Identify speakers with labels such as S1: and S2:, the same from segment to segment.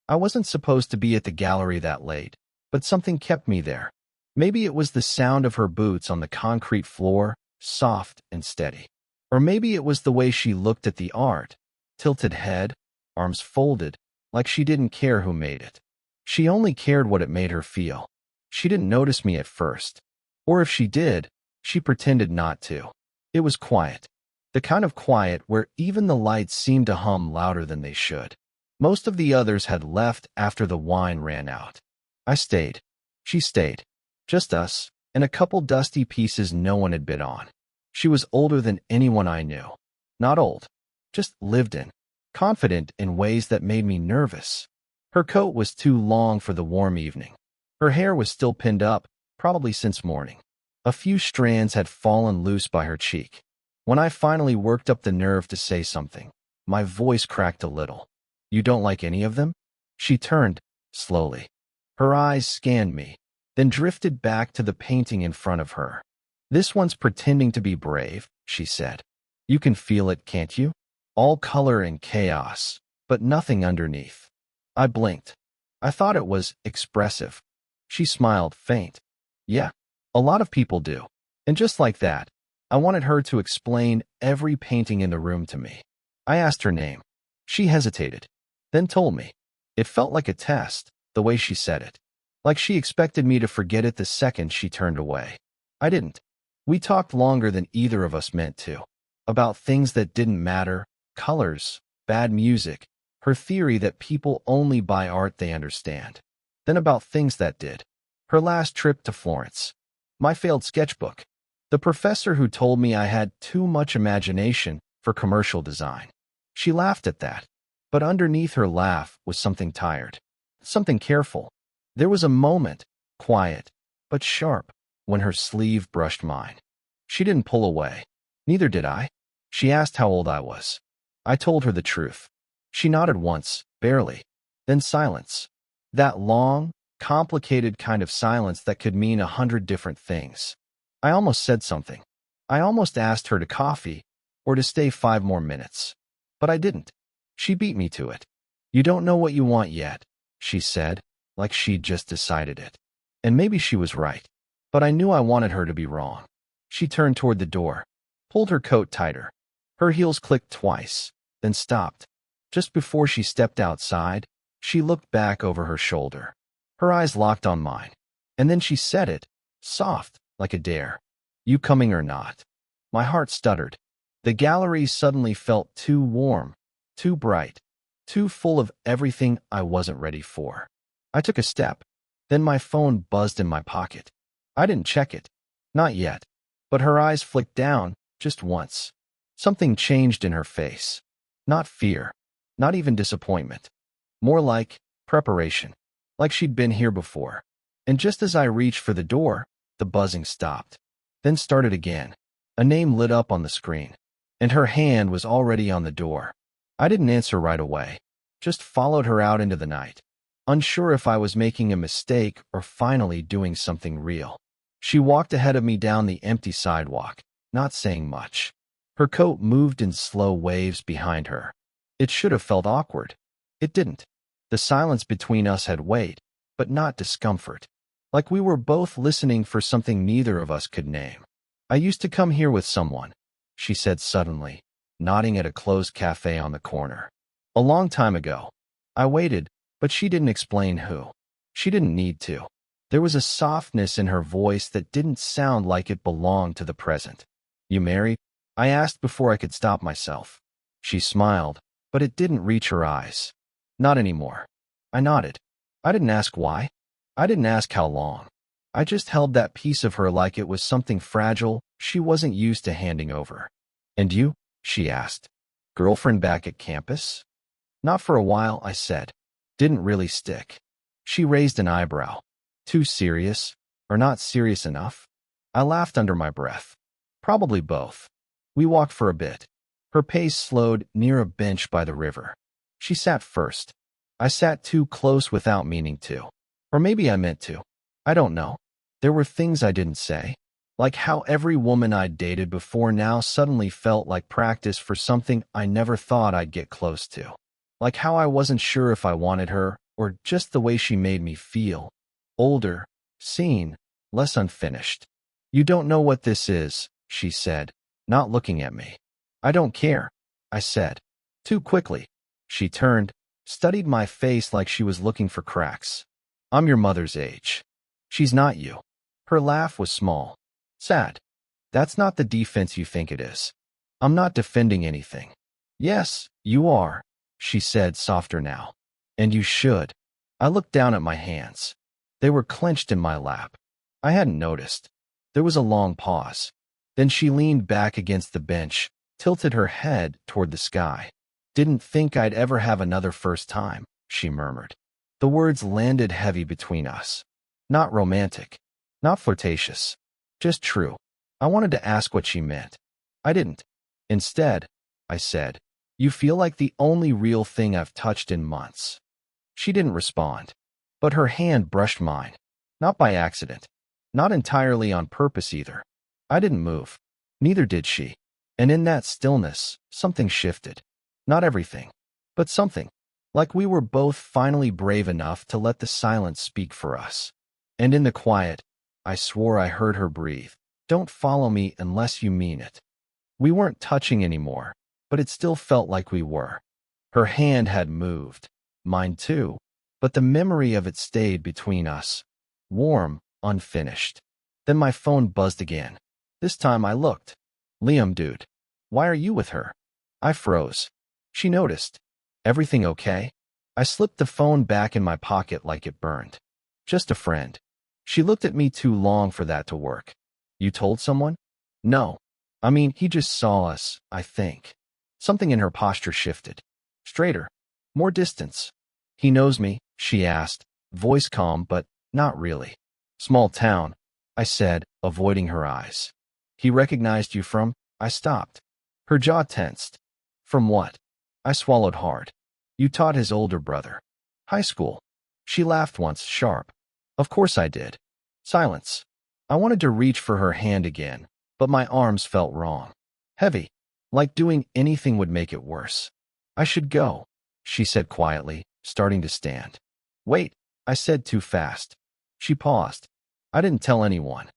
S1: I wasn't supposed to be at the gallery that late, but something kept me there. Maybe it was the sound of her boots on the concrete floor, soft and steady. Or maybe it was the way she looked at the art, tilted head, arms folded, like she didn't care who made it. She only cared what it made her feel. She didn't notice me at first. Or if she did, she pretended not to. It was quiet. The kind of quiet where even the lights seemed to hum louder than they should. Most of the others had left after the wine ran out. I stayed. She stayed. Just us, and a couple dusty pieces no one had bid on. She was older than anyone I knew. Not old, just lived in, confident in ways that made me nervous. Her coat was too long for the warm evening. Her hair was still pinned up, probably since morning. A few strands had fallen loose by her cheek. When I finally worked up the nerve to say something, my voice cracked a little. "You don't like any of them?" She turned, slowly. Her eyes scanned me, then drifted back to the painting in front of her. "This one's pretending to be brave," she said. "You can feel it, can't you? All color and chaos, but nothing underneath." I blinked. I thought it was expressive. She smiled, faint. "Yeah, a lot of people do." And just like that, I wanted her to explain every painting in the room to me. I asked her name. She hesitated, then told me. It felt like a test, the way she said it. Like she expected me to forget it the second she turned away. I didn't. We talked longer than either of us meant to. About things that didn't matter, colors, bad music, her theory that people only buy art they understand. Then about things that did. Her last trip to Florence. My failed sketchbook. The professor who told me I had too much imagination for commercial design. She laughed at that. But underneath her laugh was something tired. Something careful. There was a moment, quiet, but sharp, when her sleeve brushed mine. She didn't pull away. Neither did I. She asked how old I was. I told her the truth. She nodded once, barely. Then silence. That long, complicated kind of silence that could mean 100 different things. I almost said something. I almost asked her to coffee, or to stay 5 more minutes. But I didn't. She beat me to it. "You don't know what you want yet," she said, like she'd just decided it. And maybe she was right. But I knew I wanted her to be wrong. She turned toward the door, pulled her coat tighter. Her heels clicked twice, then stopped. Just before she stepped outside, she looked back over her shoulder. Her eyes locked on mine. And then she said it, soft, like a dare. "You coming or not?" My heart stuttered. The gallery suddenly felt too warm, too bright, too full of everything I wasn't ready for. I took a step. Then my phone buzzed in my pocket. I didn't check it. Not yet. But her eyes flicked down, just once. Something changed in her face. Not fear. Not even disappointment. More like preparation. Like she'd been here before. And just as I reached for the door, the buzzing stopped. Then started again. A name lit up on the screen. And her hand was already on the door. I didn't answer right away. Just followed her out into the night. Unsure if I was making a mistake or finally doing something real. She walked ahead of me down the empty sidewalk, not saying much. Her coat moved in slow waves behind her. It should have felt awkward. It didn't. The silence between us had weight, but not discomfort. Like we were both listening for something neither of us could name. "I used to come here with someone," she said suddenly, nodding at a closed cafe on the corner. "A long time ago." I waited, but she didn't explain who. She didn't need to. There was a softness in her voice that didn't sound like it belonged to the present. "You married?" I asked before I could stop myself. She smiled, but it didn't reach her eyes. "Not anymore." I nodded. I didn't ask why. I didn't ask how long. I just held that piece of her like it was something fragile she wasn't used to handing over. "And you?" she asked. "Girlfriend back at campus?" "Not for a while," I said. Didn't really stick. She raised an eyebrow. "Too serious? Or not serious enough?" I laughed under my breath. "Probably both." We walked for a bit. Her pace slowed near a bench by the river. She sat first. I sat too close without meaning to. Or maybe I meant to. I don't know. There were things I didn't say. Like how every woman I'd dated before now suddenly felt like practice for something I never thought I'd get close to. Like how I wasn't sure if I wanted her, or just the way she made me feel. Older, seen, less unfinished. You don't know what this is, she said, not looking at me. I don't care, I said. Too quickly. She turned, studied my face like she was looking for cracks. I'm your mother's age. She's not you. Her laugh was small. Sad. That's not the defense you think it is. I'm not defending anything. Yes, you are, she said, softer now. And you should. I looked down at my hands. They were clenched in my lap. I hadn't noticed. There was a long pause. Then she leaned back against the bench, tilted her head toward the sky. Didn't think I'd ever have another first time, she murmured. The words landed heavy between us. Not romantic. Not flirtatious. Just true. I wanted to ask what she meant. I didn't. Instead, I said, you feel like the only real thing I've touched in months. She didn't respond, but her hand brushed mine. Not by accident. Not entirely on purpose either. I didn't move. Neither did she. And in that stillness, something shifted. Not everything, but something. Like we were both finally brave enough to let the silence speak for us. And in the quiet, I swore I heard her breathe. Don't follow me unless you mean it. We weren't touching anymore, but it still felt like we were. Her hand had moved. Mine too. But the memory of it stayed between us. Warm, unfinished. Then my phone buzzed again. This time I looked. Liam, dude. Why are you with her? I froze. She noticed. Everything okay? I slipped the phone back in my pocket like it burned. Just a friend. She looked at me too long for that to work. You told someone? No. I mean, he just saw us, I think. Something in her posture shifted. Straighter. More distance. He knows me, she asked, voice calm but not really. Small town, I said, avoiding her eyes. He recognized you from? I stopped. Her jaw tensed. From what? I swallowed hard. You taught his older brother. High school. She laughed once, sharp. Of course I did. Silence. I wanted to reach for her hand again, but my arms felt wrong. Heavy. Like doing anything would make it worse. I should go, she said quietly, starting to stand. Wait, I said too fast. She paused. I didn't tell anyone.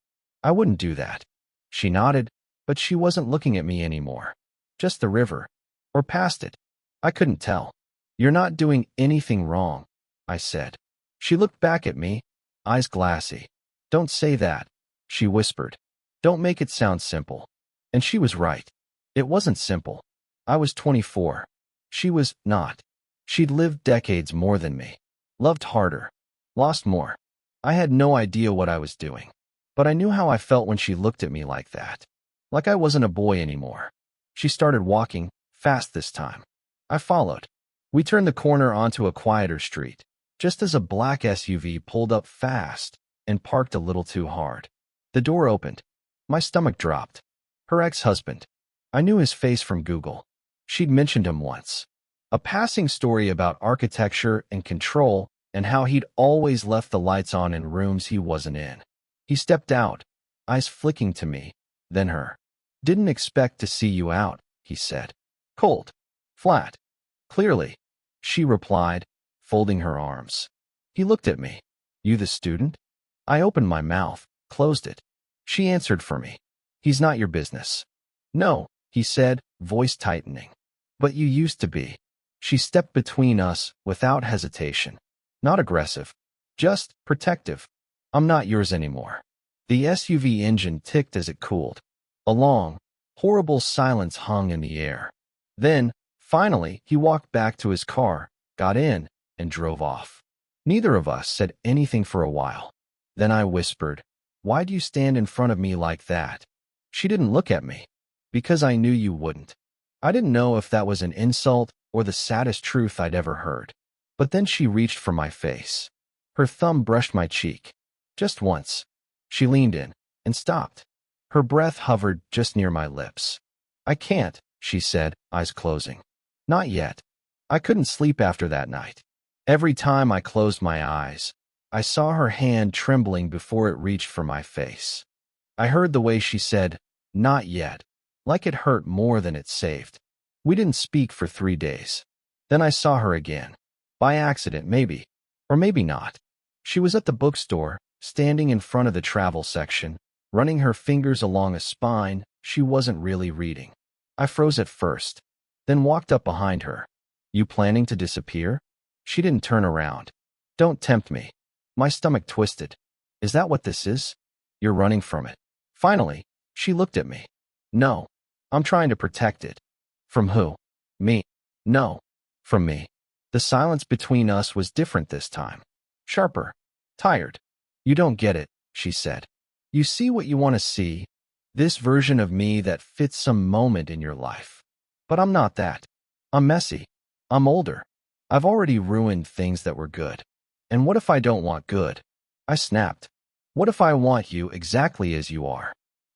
S1: I wouldn't do that. She nodded, but she wasn't looking at me anymore. Just the river. Or past it. I couldn't tell. You're not doing anything wrong, I said. She looked back at me, eyes glassy. Don't say that, she whispered. Don't make it sound simple. And she was right. It wasn't simple. I was 24. She was not. She'd lived decades more than me. Loved harder. Lost more. I had no idea what I was doing. But I knew how I felt when she looked at me like that. Like I wasn't a boy anymore. She started walking, fast this time. I followed. We turned the corner onto a quieter street, just as a black SUV pulled up fast and parked a little too hard. The door opened. My stomach dropped. Her ex-husband. I knew his face from Google. She'd mentioned him once. A passing story about architecture and control and how he'd always left the lights on in rooms he wasn't in. He stepped out, eyes flicking to me, then her. Didn't expect to see you out, he said. Cold. Flat. Clearly, she replied, folding her arms. He looked at me. You the student? I opened my mouth, closed it. She answered for me. He's not your business. No, he said, voice tightening. But you used to be. She stepped between us without hesitation. Not aggressive. Just protective. I'm not yours anymore. The SUV engine ticked as it cooled. A long, horrible silence hung in the air. Then, finally, he walked back to his car, got in, and drove off. Neither of us said anything for a while. Then I whispered, "Why'd you stand in front of me like that?" She didn't look at me. Because I knew you wouldn't. I didn't know if that was an insult or the saddest truth I'd ever heard. But then she reached for my face. Her thumb brushed my cheek. Just once. She leaned in and stopped. Her breath hovered just near my lips. I can't, she said, eyes closing. Not yet. I couldn't sleep after that night. Every time I closed my eyes, I saw her hand trembling before it reached for my face. I heard the way she said, "Not yet," like it hurt more than it saved. We didn't speak for 3 days. Then I saw her again. By accident, maybe. Or maybe not. She was at the bookstore, standing in front of the travel section, running her fingers along a spine she wasn't really reading. I froze at first, then walked up behind her. You planning to disappear? She didn't turn around. Don't tempt me. My stomach twisted. Is that what this is? You're running from it. Finally, she looked at me. No. I'm trying to protect it. From who? Me. No. From me. The silence between us was different this time. Sharper. Tired. You don't get it, she said. You see what you want to see. This version of me that fits some moment in your life. But I'm not that. I'm messy. I'm older. I've already ruined things that were good. And what if I don't want good? I snapped. What if I want you exactly as you are?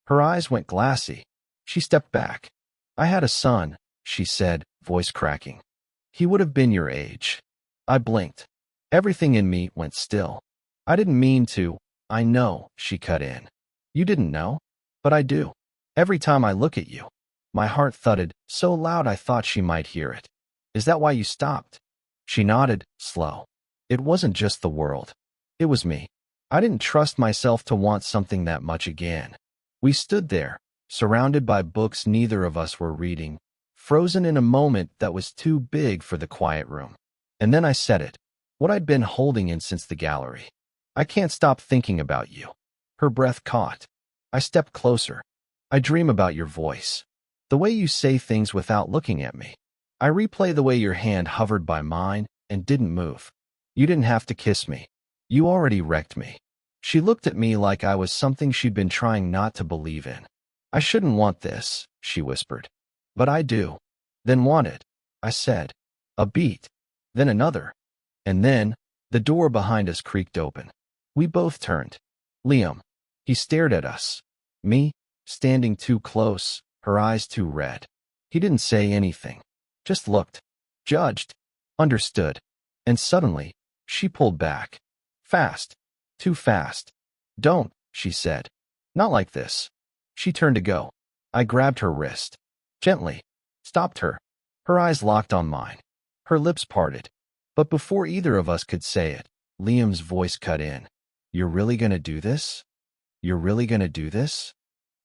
S1: Her eyes went glassy. She stepped back. I had a son, she said, voice cracking. He would have been your age. I blinked. Everything in me went still. I didn't mean to. I know, she cut in. You didn't know? But I do. Every time I look at you. My heart thudded so loud I thought she might hear it. Is that why you stopped? She nodded, slow. It wasn't just the world. It was me. I didn't trust myself to want something that much again. We stood there, surrounded by books neither of us were reading, frozen in a moment that was too big for the quiet room. And then I said it, what I'd been holding in since the gallery. I can't stop thinking about you. Her breath caught. I stepped closer. I dream about your voice. The way you say things without looking at me. I replay the way your hand hovered by mine and didn't move. You didn't have to kiss me. You already wrecked me. She looked at me like I was something she'd been trying not to believe in. I shouldn't want this, she whispered. But I do. Then want it, I said. A beat. Then another. And then, the door behind us creaked open. We both turned. Liam. He stared at us. Me, standing too close, her eyes too red. He didn't say anything. Just looked. Judged. Understood. And suddenly, she pulled back. Fast. Too fast. Don't, she said. Not like this. She turned to go. I grabbed her wrist. Gently. Stopped her. Her eyes locked on mine. Her lips parted. But before either of us could say it, Liam's voice cut in. You're really gonna do this? You're really gonna do this?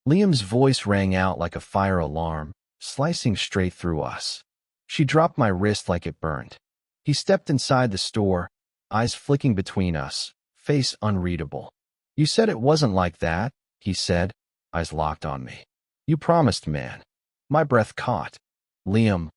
S1: Liam's voice rang out like a fire alarm, slicing straight through us. She dropped my wrist like it burned. He stepped inside the store, eyes flicking between us, face unreadable. You said it wasn't like that, he said, eyes locked on me. You promised, man. My breath caught. Liam,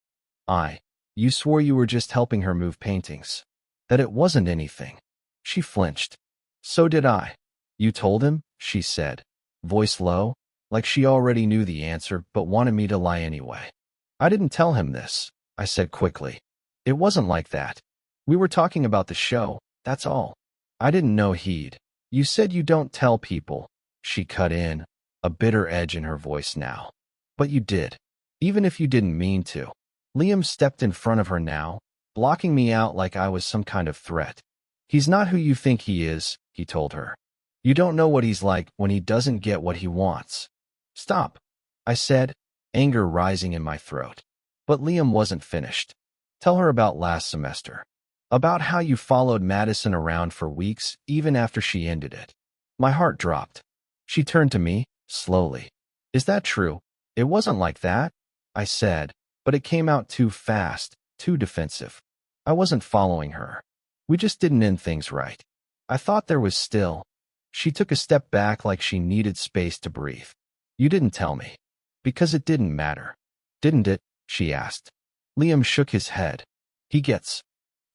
S1: you swore you were just helping her move paintings. That it wasn't anything. She flinched. So did I. You told him, she said, voice low, like she already knew the answer but wanted me to lie anyway. I didn't tell him this, I said quickly. It wasn't like that. We were talking about the show, that's all. I didn't know he'd. You said you don't tell people, she cut in, a bitter edge in her voice now. But you did. Even if you didn't mean to. Liam stepped in front of her now, blocking me out like I was some kind of threat. He's not who you think he is, he told her. You don't know what he's like when he doesn't get what he wants. Stop, I said, anger rising in my throat. But Liam wasn't finished. Tell her about last semester. About how you followed Madison around for weeks even after she ended it. My heart dropped. She turned to me, slowly. Is that true? It wasn't like that, I said, but it came out too fast, too defensive. I wasn't following her. We just didn't end things right. I thought there was still. She took a step back like she needed space to breathe. You didn't tell me. Because it didn't matter. Didn't it? She asked. Liam shook his head. He gets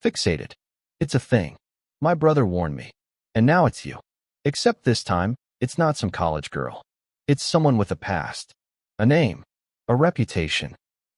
S1: fixated. It's a thing. My brother warned me. And now it's you. Except this time, it's not some college girl. It's someone with a past. A name. A reputation.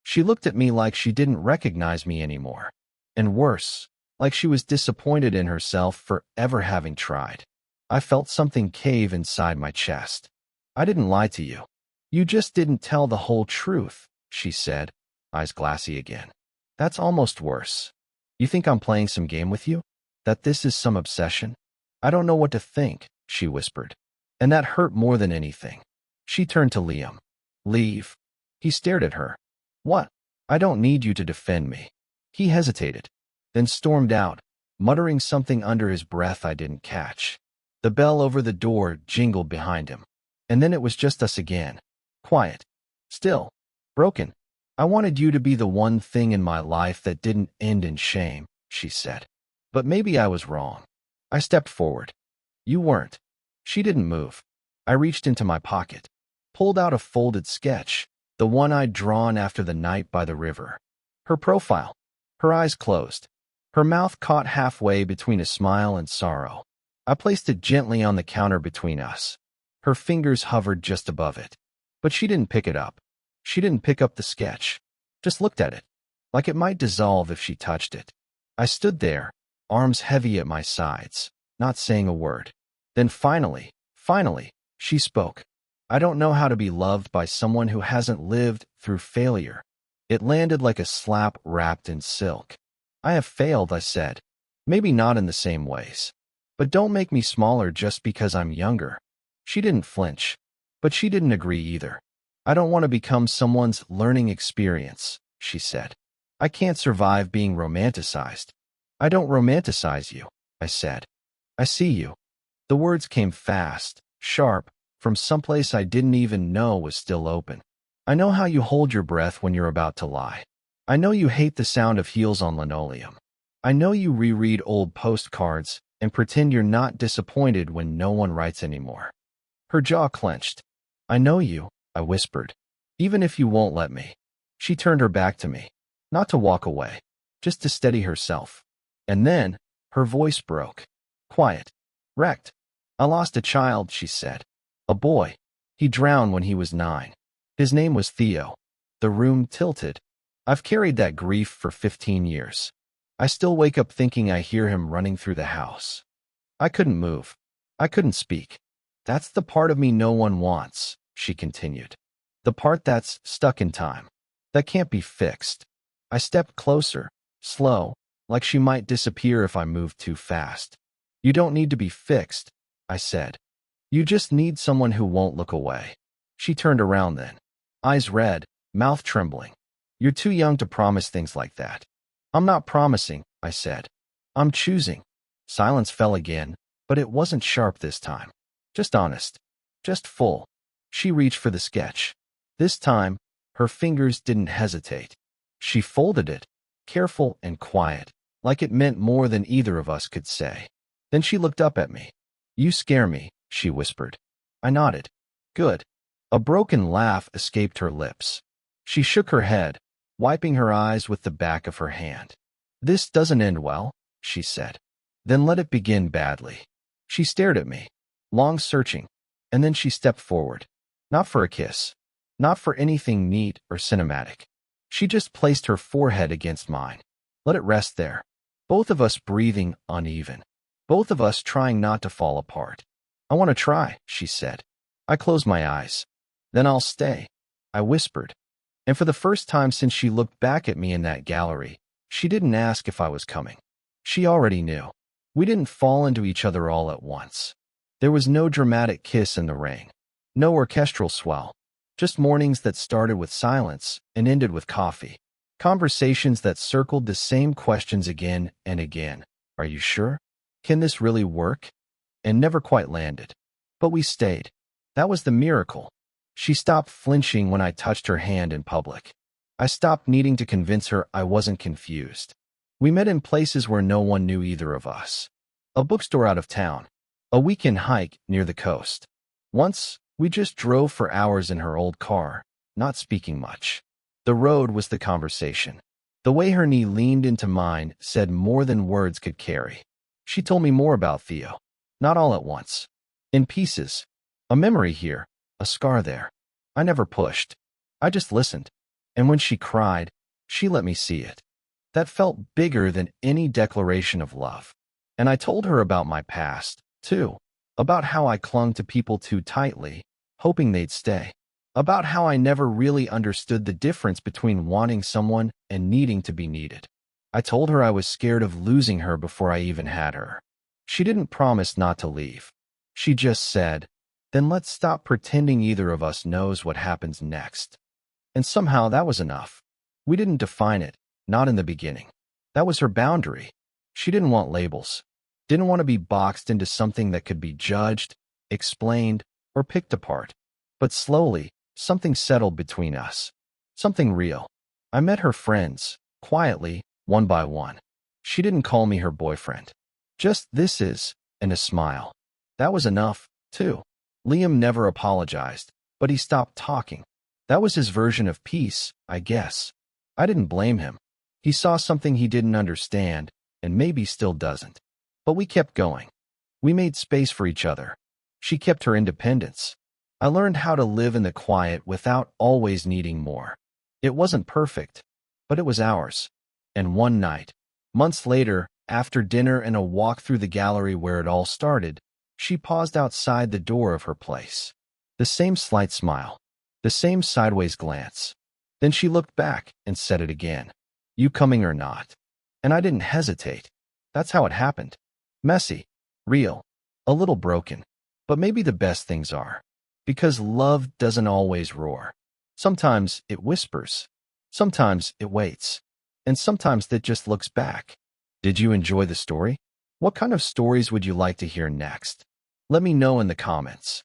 S1: She looked at me like she didn't recognize me anymore. And worse, like she was disappointed in herself for ever having tried. I felt something cave inside my chest. I didn't lie to you. You just didn't tell the whole truth, she said, eyes glassy again. That's almost worse. You think I'm playing some game with you? That this is some obsession? I don't know what to think, she whispered. And that hurt more than anything. She turned to Liam. Leave. He stared at her. What? I don't need you to defend me. He hesitated, then stormed out. muttering something under his breath I didn't catch. The bell over the door jingled behind him. And then it was just us again. Quiet. Still. Broken. I wanted you to be the one thing in my life that didn't end in shame, she said. But maybe I was wrong. I stepped forward. You weren't. She didn't move. I reached into my pocket, pulled out a folded sketch, the one I'd drawn after the night by the river. Her profile. Her eyes closed. Her mouth caught halfway between a smile and sorrow. I placed it gently on the counter between us. Her fingers hovered just above it. But she didn't pick it up. She didn't pick up the sketch. Just looked at it, like it might dissolve if she touched it. I stood there, arms heavy at my sides, not saying a word. Then finally, she spoke. I don't know how to be loved by someone who hasn't lived through failure. It landed like a slap wrapped in silk. I have failed, I said. Maybe not in the same ways. But don't make me smaller just because I'm younger. She didn't flinch. But she didn't agree either. I don't want to become someone's learning experience, she said. I can't survive being romanticized. I don't romanticize you, I said. I see you. The words came fast, sharp, from someplace I didn't even know was still open. I know how you hold your breath when you're about to lie. I know you hate the sound of heels on linoleum. I know you reread old postcards and pretend you're not disappointed when no one writes anymore. Her jaw clenched. I know you, I whispered. Even if you won't let me. She turned her back to me. Not to walk away, just to steady herself. And then, her voice broke. Quiet. Wrecked. I lost a child, she said. A boy. He drowned when he was 9. His name was Theo. The room tilted. I've carried that grief for 15 years. I still wake up thinking I hear him running through the house. I couldn't move. I couldn't speak. That's the part of me no one wants, she continued. The part that's stuck in time. That can't be fixed. I stepped closer, slow, like she might disappear if I moved too fast. You don't need to be fixed, I said. You just need someone who won't look away. She turned around then. Eyes red, mouth trembling. You're too young to promise things like that. I'm not promising, I said. I'm choosing. Silence fell again, but it wasn't sharp this time. Just honest. Just full. She reached for the sketch. This time, her fingers didn't hesitate. She folded it, careful and quiet, like it meant more than either of us could say. Then she looked up at me. You scare me, she whispered. I nodded. Good. A broken laugh escaped her lips. She shook her head, wiping her eyes with the back of her hand. This doesn't end well, she said. Then let it begin badly. She stared at me, long searching, and then she stepped forward. Not for a kiss. Not for anything neat or cinematic. She just placed her forehead against mine. Let it rest there. Both of us breathing uneven. Both of us trying not to fall apart. I want to try, she said. I closed my eyes. Then I'll stay, I whispered. And for the first time since she looked back at me in that gallery, she didn't ask if I was coming. She already knew. We didn't fall into each other all at once. There was no dramatic kiss in the ring. No orchestral swell. Just mornings that started with silence and ended with coffee. Conversations that circled the same questions again and again. Are you sure? Can this really work? And never quite landed. But we stayed. That was the miracle. She stopped flinching when I touched her hand in public. I stopped needing to convince her I wasn't confused. We met in places where no one knew either of us. A bookstore out of town. A weekend hike near the coast. Once, we just drove for hours in her old car, not speaking much. The road was the conversation. The way her knee leaned into mine said more than words could carry. She told me more about Theo. Not all at once. In pieces. A memory here, a scar there. I never pushed. I just listened. And when she cried, she let me see it. That felt bigger than any declaration of love. And I told her about my past, too. About how I clung to people too tightly, hoping they'd stay. About how I never really understood the difference between wanting someone and needing to be needed. I told her I was scared of losing her before I even had her. She didn't promise not to leave. She just said, then let's stop pretending either of us knows what happens next. And somehow that was enough. We didn't define it, not in the beginning. That was her boundary. She didn't want labels. Didn't want to be boxed into something that could be judged, explained, or picked apart. But slowly, something settled between us. Something real. I met her friends, quietly, one by one. She didn't call me her boyfriend. Just "this is," and a smile. That was enough, too. Liam never apologized, but he stopped talking. That was his version of peace, I guess. I didn't blame him. He saw something he didn't understand, and maybe still doesn't. But we kept going. We made space for each other. She kept her independence. I learned how to live in the quiet without always needing more. It wasn't perfect, but it was ours. And one night, months later, after dinner and a walk through the gallery where it all started, she paused outside the door of her place. The same slight smile, the same sideways glance. Then she looked back and said it again. "You coming or not?" And I didn't hesitate. That's how it happened. Messy, real, a little broken. But maybe the best things are. Because love doesn't always roar. Sometimes it whispers. Sometimes it waits. And sometimes it just looks back. Did you enjoy the story? What kind of stories would you like to hear next? Let me know in the comments.